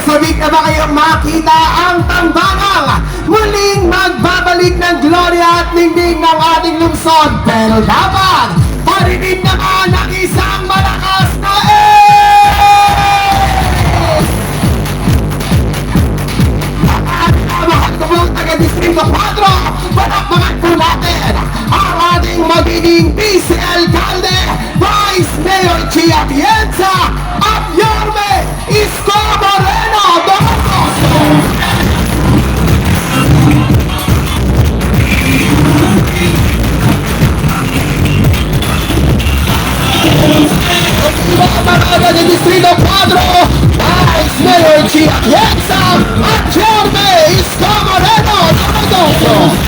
Sabik na ba kayong makita ang tambangang muling magbabalik ng gloria at ningning ng ating lungsod? Pero dapat parinig naman ang isang malakas na Mahal ko po taga-Distrito 4, palakpakan po natin ang ating magiging Vice Alcalde, Vice Mayor Chia Atienza at Yorme Isko Moreno Domingos. Mga ng Distrito 4, Vice Mayor Chia Atienza at Yorme Isko Moreno Domingos.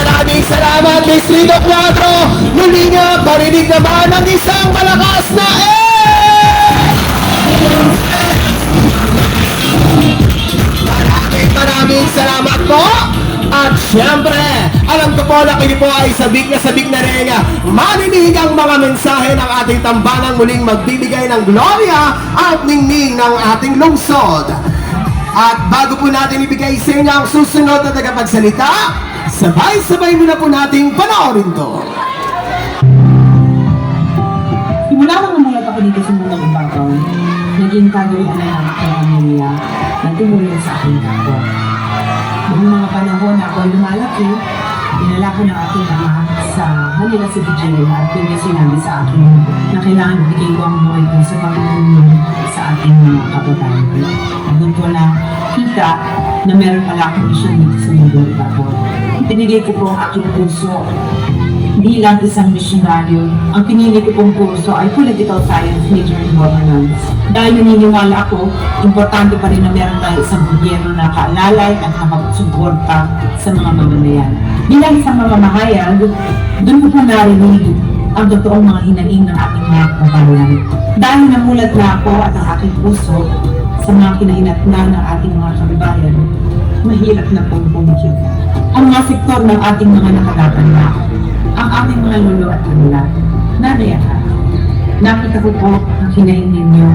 Maraming salamat, Distrito 4. Muli nga, parinig naman ang isang malakas na Maraming salamat po. At syempre, alam ko po na kayo po ay sabik na rin marinig ang mga mensahe ng ating tambanang muling magbibigay ng gloria at ningning ng ating lungsod. At bago po natin ibigay sa inyo ang susunod na tagapagsalita, sabay-sabay muna po nating panoorin to. Simula nang namulat ako dito sa mundang ibabaw, naging kagawin na ng aking pamilya na tumulong sa aking kapwa. Noong mga panahon na ako ay lumalaki, dinala ko ng aking ama sa Manila City Jail at yun yung sinabi sa akin na kailangan bigay ko ang buhay ko sa pagtulong sa ating mga kababayan. Doon ko na kita na meron pala akong misyon dito sa mundang ibabaw. Pinigay ko po ang aking puso bilang isang misyonaryo. Ang pinili ko pong kurso ay Political Science Major in Governance. Dahil naniniwala ako, importante pa rin na meron tayo isang gobyerno na kaalalay at nakapagsuporta sa mga mamamayan. Bilang isang mamamahayag, doon ko po narinig ang totoong mga hinaing ng ating mga kababayan. Dahil namulat na ako at ang aking puso sa mga kinahinatnan ng ating mga kababayan, mahirap na pong pumikit. Ang mga sektor ng ating mga nakatatanda, ang ating mga lolo at lola, nariyahan. Nakita ko po ang hinahin ninyo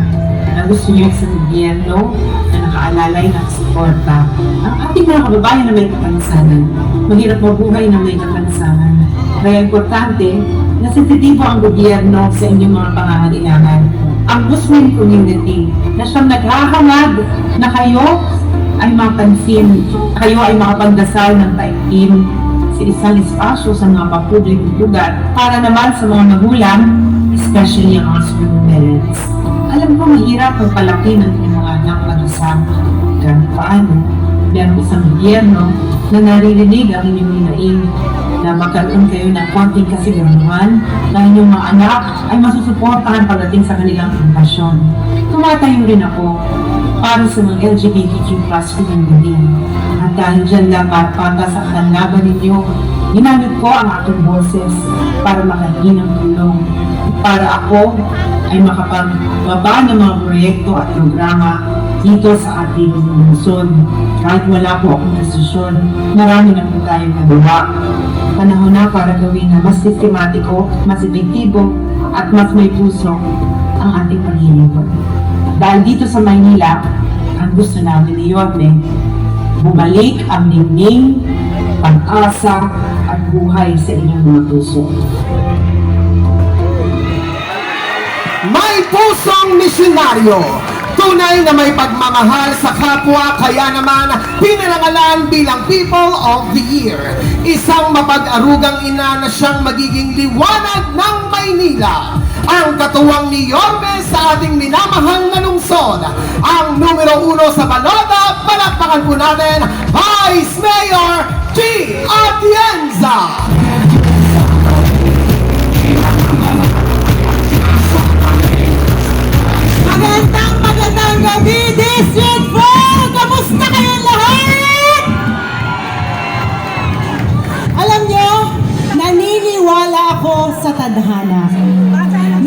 na gusto nyo sa gobyerno na nakaalalay ng suporta ang ating mga kababayan na may kapansanan. Mahirap mabuhay na may kapansanan. Kaya importante na sensitibo ang gobyerno sa inyong mga pangangailangan. Ang Muslim community na siyang naghahangad na kayo ay mapansin, kayo ay makapagdasal ng taimtim sa isang espasyo sa mga papublikong lugar para naman sa mga magulang, especially ang mga school parents. Alam ko mahirap ang palaki ng mga anak mag-isang kahit paano. Meron isang gobyerno na naririnig ang inyong hinaing na magkaroon kayo ng konting kasiguraduhan na inyong mga anak ay masusuportahan pagdating sa kanilang edukasyon. Tumatayo rin ako para sa mga LGBTQ+ community. At dahil dyan dapat para sa kanlaban ninyo, ginamit ko ang aking boses para makahingi ng tulong. Para ako ay makapagbaba ng mga proyekto at programa dito sa ating lungsod. Kahit wala po akong desisyon, marami na po tayong nagawa. Panahon na para gawin na mas sistematiko, mas epektibo, at mas may puso ang ating paglilingkod. Dahil dito sa Maynila, ang gusto namin ni Yorme, bumalik ang ningning, pag-asa, at buhay sa inyong mga puso. May pusong misyonaryo, tunay na may pagmamahal sa kapwa, kaya naman pinarangalan bilang People of the Year. Isang mapag-arugang ina na siyang magiging liwanag ng Maynila. Ang katuwang ni Yorme sa ating minamahal na lungsod. Ang numero 1 sa balota, palakpakan po natin, Vice Mayor G. Atienza. Magandang gabi, District 4! Kamusta kayong lahat? Alam nyo, naniniwala ako sa tadhana.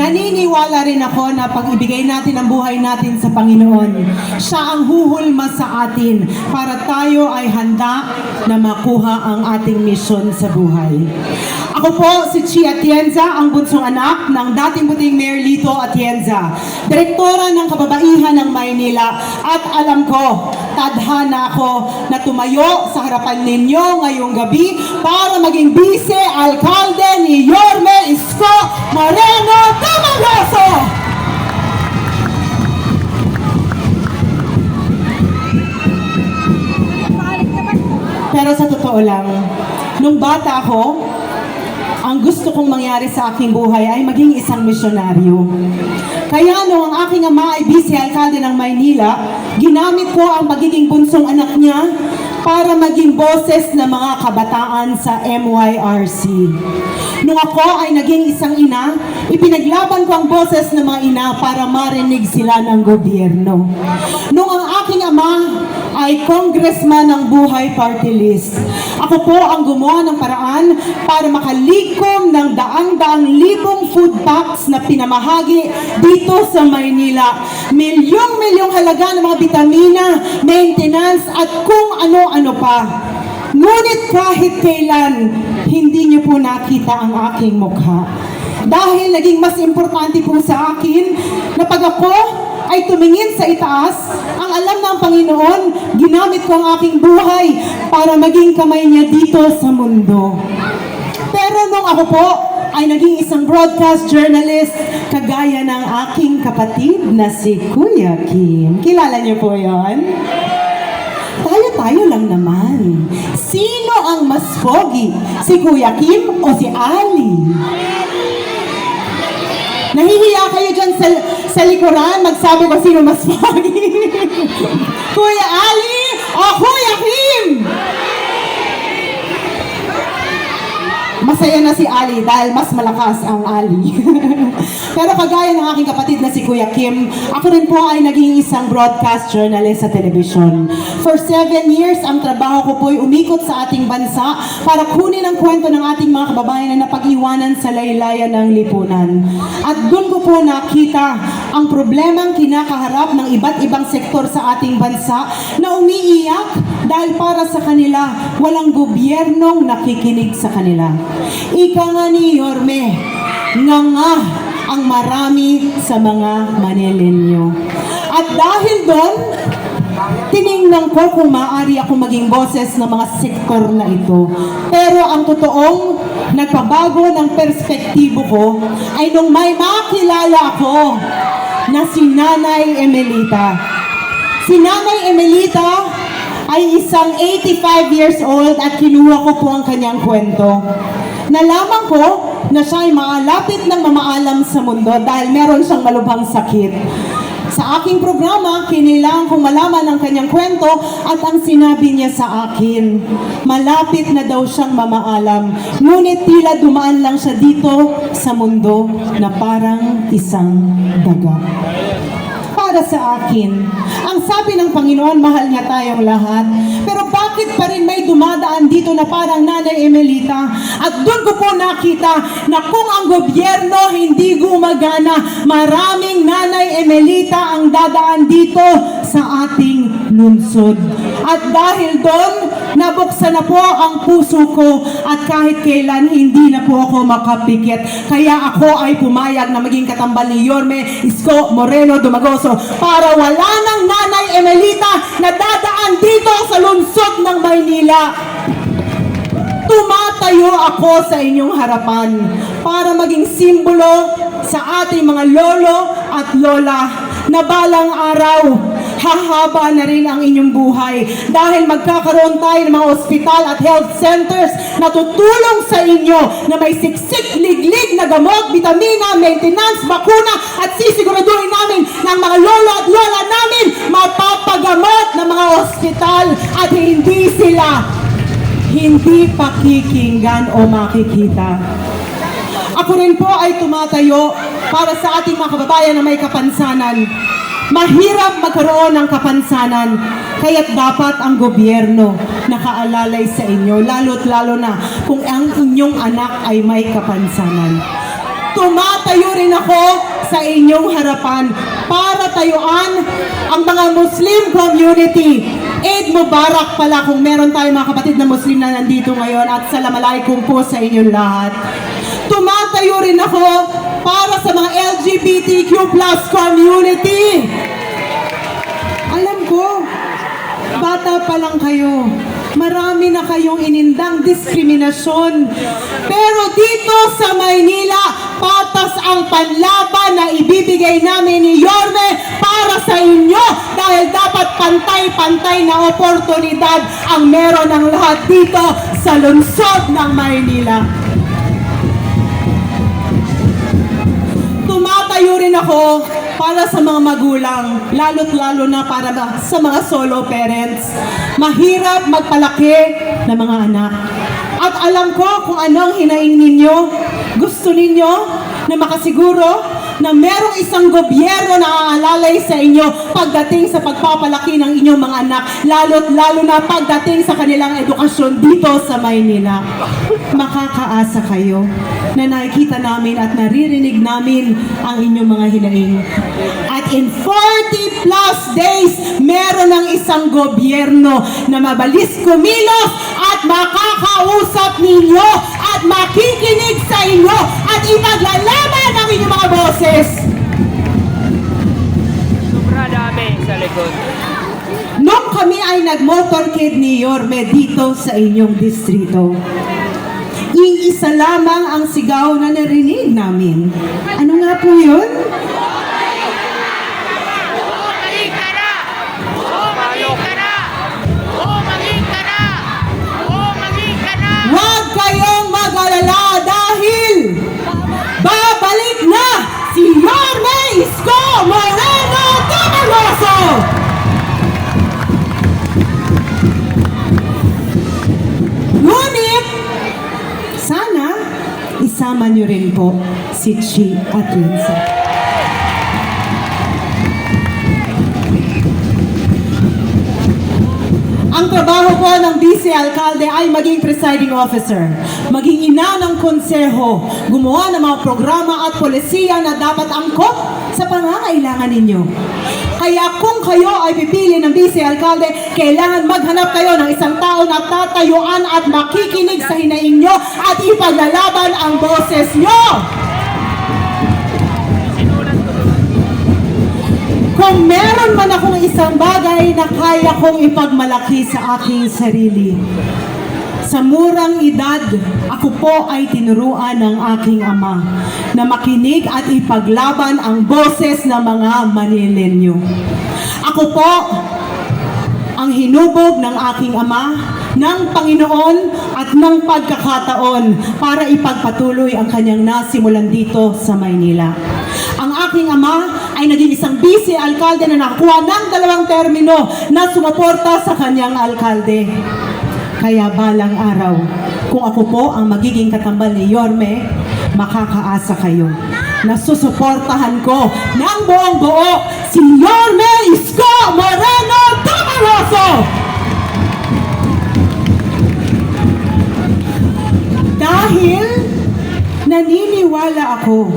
Naniniwala rin ako na pag ibigay natin ang buhay natin sa Panginoon, siya ang huhulma sa atin para tayo ay handa na makuha ang ating misyon sa buhay. Ako po si Chi Atienza, ang bunsong anak ng dating puting Mayor Lito Atienza, direktora ng kababaihan ng Maynila, at alam ko, tadhana ako na tumayo sa harapan ninyo ngayong gabi para maging vice-alkalde ni Yorme Isko Moreno Dumagoso! Pero sa totoo lang, nung bata ako, ang gusto kong mangyari sa aking buhay ay maging isang misyonaryo. Kaya nung ang aking ama ay vice-alkalde ng Maynila, ginamit ko ang pagiging bunsong anak niya para maging boses ng mga kabataan sa MYRC. Nung ako ay naging isang ina, ipinaglaban ko ang boses ng mga ina para marinig sila ng gobyerno. Nung ang aking ama ay congressman ng Buhay Party List, ako po ang gumawa ng paraan para makalikom ng daang-daang libong food packs na pinamahagi dito sa Maynila. Milyong-milyong halaga ng mga bitamina, maintenance at kung ano-ano pa. Ngunit kahit kailan, hindi niyo po nakita ang aking mukha. Dahil naging mas importante po sa akin na pag ako ay tumingin sa itaas, ang alam ng Panginoon, ginamit ko ang aking buhay para maging kamay niya dito sa mundo. Pero nung ako po ay naging isang broadcast journalist, kagaya ng aking kapatid na si Kuya Kim. Kilala niyo po yon? Tayo-tayo lang naman. Sino ang mas pogi? Si Kuya Kim o si Ali? Nahihiya kayo dyan sa likuran, magsabi ko sino mas pogi. Kuya Ali o Kuya Kim? Masaya na si Ali dahil mas malakas ang Ali. Pero kagaya ng aking kapatid na si Kuya Kim, ako rin po ay naging isang broadcast journalist sa telebisyon. For 7 years, ang trabaho ko po ay umikot sa ating bansa para kunin ang kwento ng ating mga kababayan na napag-iwanan sa laylayan ng lipunan. At doon ko po nakita ang problemang kinakaharap ng iba't ibang sektor sa ating bansa na umiiyak dahil para sa kanila, walang gobyernong nakikinig sa kanila. Ika nga ni Yorme, nga ang marami sa mga Manilenyo. At dahil doon, tiningnan ko kung maaari ako maging boses ng mga sektor na ito. Pero ang totoong nagpabago ng perspektibo ko ay nung may makilala ako na si Nanay Emelita. Si Nanay Emelita ay isang 85 years old at kinuha ko po ang kanyang kwento. Nalaman ko na siya ay malapit ng mamaalam sa mundo dahil meron siyang malubhang sakit. Sa aking programa, kinilangan kong malaman ang kanyang kwento at ang sinabi niya sa akin, malapit na daw siyang mamaalam. Ngunit tila dumaan lang siya dito sa mundo na parang isang daga. Para sa akin, ang sabi ng Panginoon, mahal niya tayong lahat. Pero bakit pa rin may dumadaan dito na parang Nanay Emelita? At doon ko po nakita na kung ang gobyerno hindi gumagana, maraming Nanay Emelita ang dadaan dito sa ating lungsod. At dahil doon, nabuksan na po ang puso ko at kahit kailan hindi na po ako makapikit. Kaya ako ay pumayag na maging katambal ni Yorme Isko Moreno Dumagoso para wala ng Nanay Emelita na dadaan dito sa lungsod ng Maynila. Tumatayo ako sa inyong harapan para maging simbolo sa ating mga lolo at lola na balang araw hahaba na rin ang inyong buhay dahil magkakaroon tayo ng mga ospital at health centers na tutulong sa inyo na may siksik, liglig na gamot, vitamina, maintenance, bakuna at sisiguraduhin namin na ang mga lolo at lola namin mapapagamot ng mga ospital at hindi pakikinggan o makikita. Ako rin po ay tumatayo para sa ating mga kababayan na may kapansanan. Mahirap magkaroon ng kapansanan, kaya't dapat ang gobyerno nakaalalay sa inyo, lalo't lalo na kung ang inyong anak ay may kapansanan. tumatayo rin ako sa inyong harapan para tayuan ang mga Muslim community. Eid Mubarak pala kung meron tayong mga kapatid na Muslim na nandito ngayon at Assalamualaikum po sa inyong lahat. Tumatayo rin ako para sa mga LGBTQ plus community. Alam ko, bata pa lang kayo. Marami na kayong inindang diskriminasyon. Pero dito sa Maynila, patas ang panlaban na ibibigay namin ni Yorme para sa inyo dahil dapat pantay-pantay na oportunidad ang meron ng lahat dito sa lungsod ng Maynila. Tumatayo rin ako para sa mga magulang, lalo't lalo na para sa mga solo parents. Mahirap magpalaki ng mga anak. At alam ko kung ano ang hinaing ninyo. Gusto ninyo na makasiguro na merong isang gobyerno na aalalay sa inyo pagdating sa pagpapalaki ng inyong mga anak, lalo't lalo na pagdating sa kanilang edukasyon dito sa Maynila. Makakaasa kayo na nakikita namin at naririnig namin ang inyong mga hinaing. At in 40 plus days, meron ng isang gobyerno na mabalis kumilos at makakausap ninyo at makikinig sa inyo at ipaglalaban ang inyong mga boses. Sobra dami sa likod. Nung kami ay nag-motorcade ni Yorme dito sa inyong distrito, iisa lamang ang sigaw na narinig namin. Ano nga po yun? Huwag kayong mag-alala dahil babalik na si Yorme Isko Moreno Tamaloso! Ngunit, sana isama niyo rin po si Chi at Linsa. Ang trabaho po ng Vice Alcalde ay maging presiding officer, maging ina ng konseho, gumawa ng mga programa at polisiya na dapat angkop sa pangangailangan ninyo. Kaya kung kayo ay pipili ng Vice Alcalde, kailangan maghanap kayo ng isang tao na tatayuan at makikinig sa hinaing nyo at ipaglalaban ang boses nyo. Kung meron man akong isang bagay na kaya kong ipagmalaki sa aking sarili, sa murang edad, ako po ay tinuruan ng aking ama na makinig at ipaglaban ang boses ng mga Manilenyo. Ako po ang hinubog ng aking ama, ng Panginoon at ng pagkakataon para ipagpatuloy ang kanyang nasimulan dito sa Maynila. Ang aking ama ay naging isang vice alkalde na nakakuha ng 2 termino na sumuporta sa kanyang alkalde. Kaya balang araw, kung ako po ang magiging katambal ni Yorme, makakaasa kayo na susuportahan ko ng buong buo si Yorme Isko Moreno Tamaloso! Dahil naniniwala ako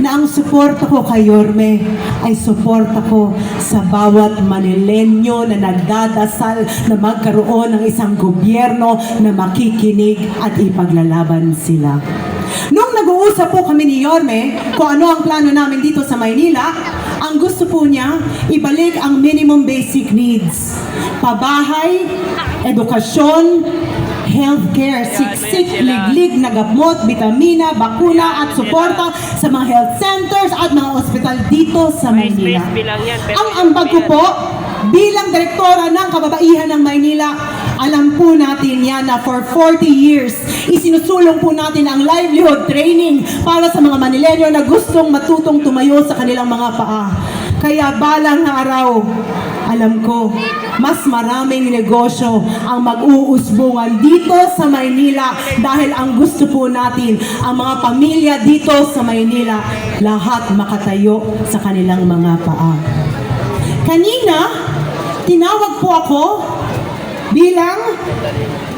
na ang suporta ko kay Yorme ay suporta ko sa bawat Manilenyo na nagdadasal na magkaroon ng isang gobyerno na makikinig at ipaglalaban sila. Nung nag-uusap po kami ni Yorme kung ano ang plano namin dito sa Maynila, ang gusto po niya, ibalik ang minimum basic needs. Pabahay, edukasyon, healthcare, siksik, liglig na gamot, bitamina, bakuna at suporta sa mga health centers at mga ospital dito sa Maynila. Ang ambag ko po, bilang direktora ng kababaihan ng Maynila, alam po natin yan na for 40 years, isinusulong po natin ang livelihood training para sa mga Manilenyo na gustong matutong tumayo sa kanilang mga paa. Kaya balang araw, alam ko, mas maraming negosyo ang mag-uusbungan dito sa Maynila dahil ang gusto po natin, ang mga pamilya dito sa Maynila, lahat makatayo sa kanilang mga paa. Kanina, tinawag po ako bilang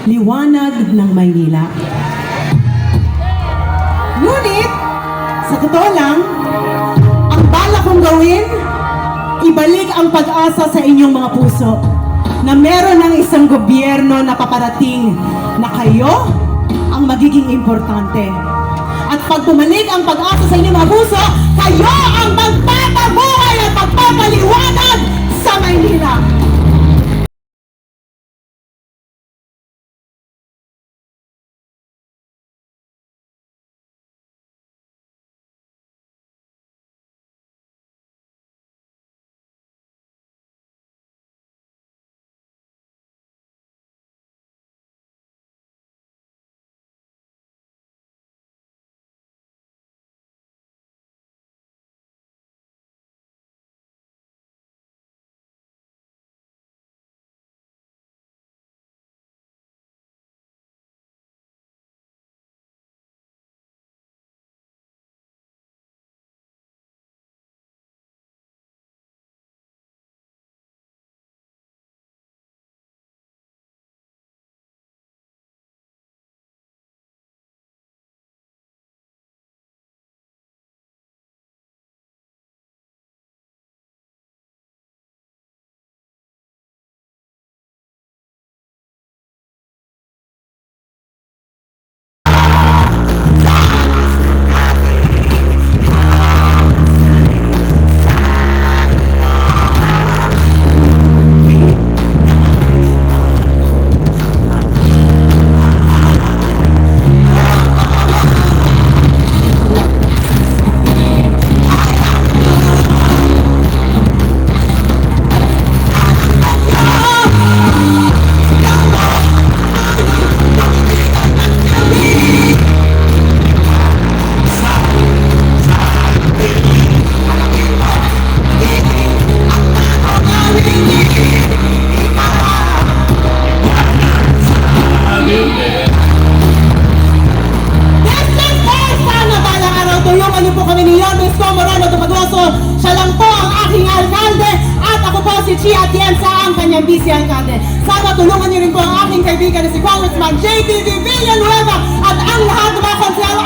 liwanag ng Maynila. Ngunit, Sa totoo lang, ang bala kong gawin, ibalik ang pag-asa sa inyong mga puso na meron ng isang gobyerno na paparating na kayo ang magiging importante. At pag bumalik ang pag-asa sa inyong mga puso, kayo ang magpapabuhay at magpapaliwanag sa Maynila. Vice Alcalde. Sana tulungan niyo rin po ang aking kaibigan na si Congressman JTV Villanueva at ang lahat ng mga konsehalo